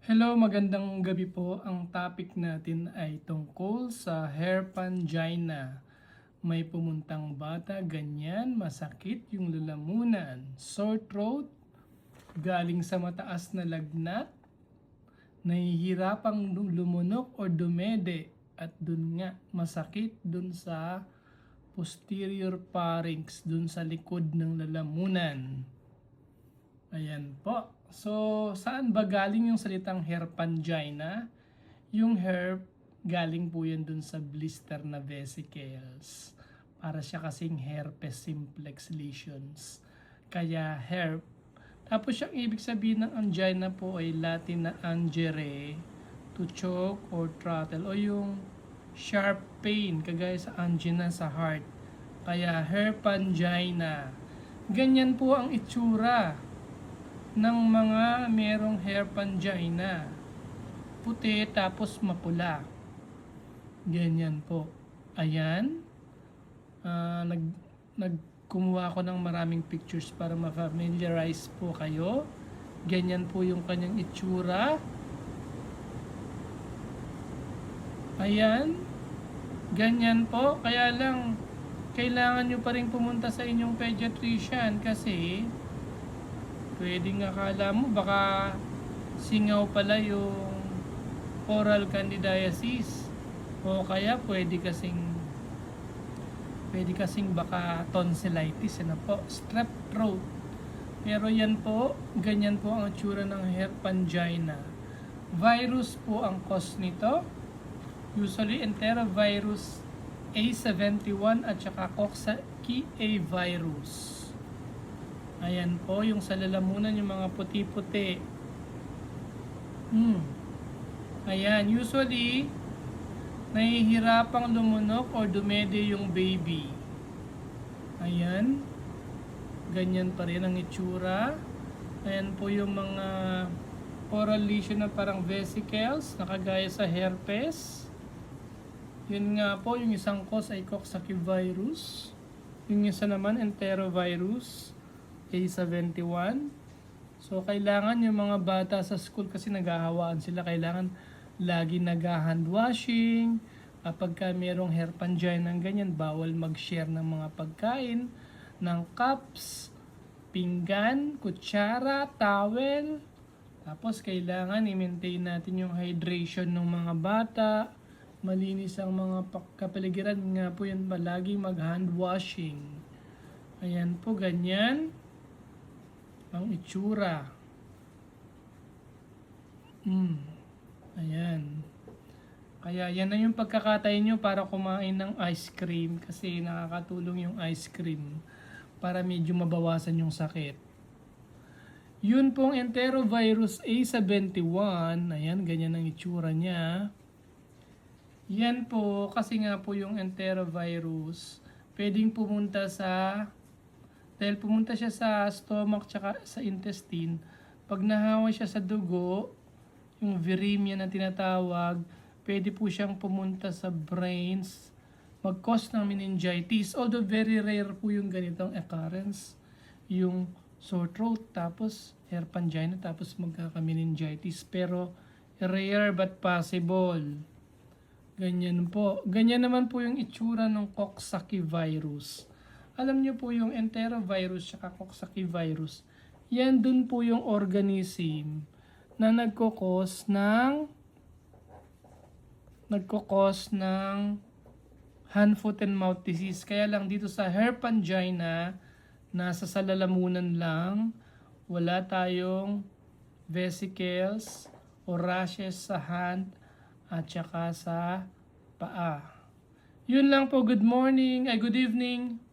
Hello, magandang gabi po. Ang topic natin ay tungkol sa hair pangina. May pumuntang bata, ganyan, masakit yung lalamunan, sore throat, galing sa mataas na lagnat, nahihirapang lumunok o dumede, at dun nga, masakit dun sa posterior pharynx, dun sa likod ng lalamunan. Ayan po. So, saan ba galing yung salitang hair pangina? Yung hair, galing po yan dun sa blister na vesicles. Para siya kasing herpes simplex lesions. Kaya herp. Tapos yung ibig sabihin ng angina po ay Latin na angere, to choke or throttle, o yung sharp pain, kagaya sa angina sa heart. Kaya hair pangina. Ganyan po ang itsura ng mga merong hair pangina. Puti tapos mapula. Ganyan po. Ayan. Kumuha ako ng maraming pictures para ma-familiarize po kayo. Ganyan po yung kanyang itsura. Ayan. Ganyan po. Kaya lang, kailangan nyo pa rin pumunta sa inyong pediatrician kasi pwedeng akala mo baka singaw pala yung oral candidiasis, o kaya pwede kasing baka tonsillitis, ano po, strep throat. Pero yan po, ganyan po ang itsura ng hair pangina. Virus po ang cause nito, usually enterovirus A71 at saka Coxsackie virus. Ayan po, yung sa lalamunan, yung mga puti-puti. Ayan, usually, nahihirapang lumunok or dumede yung baby. Ayan. Ganyan pa rin ang itsura. Ayan po yung mga oral lesion na parang vesicles, nakagaya sa herpes. Yun nga po, yung isang cause ay Coxsackie virus. Yung isa naman, enterovirus A71. So, kailangan yung mga bata sa school kasi naghahawaan sila, kailangan lagi nag-hand washing. Kapag merong hair pangina ng ganyan, bawal mag-share ng mga pagkain, ng cups, pinggan, kutsara, towel. Tapos, kailangan i-maintain natin yung hydration ng mga bata. Malinis ang mga kapaligiran. Nga po yan, lagi mag-hand washing. Ayan po, ganyan ang itsura. Ayan. Kaya yan na yung pagkakataon nyo para kumain ng ice cream kasi nakakatulong yung ice cream para medyo mabawasan yung sakit. Yun pong enterovirus A71, ayan, ganyan ang itsura niya. Yan po, kasi nga po yung enterovirus, pwedeng pumunta dahil pumunta siya sa stomach tsaka sa intestine, pag nahawa siya sa dugo, yung viremia na tinatawag, pwede po siyang pumunta sa brains, mag-cause ng meningitis. Although very rare po yung ganitong occurrence, yung sore throat, tapos hair pangina, tapos magkaka-meningitis. Pero rare but possible. Ganyan po. Ganyan naman po yung itsura ng Coxsackie virus. Alam niyo po yung enterovirus at Coxsackie virus, yan dun po yung organism na nagkokos ng hand, foot, and mouth disease. Kaya lang dito sa hair pangina, nasa sa lalamunan lang, wala tayong vesicles o rashes sa hand at saka sa paa. Yun lang po. Good morning, good evening.